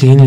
3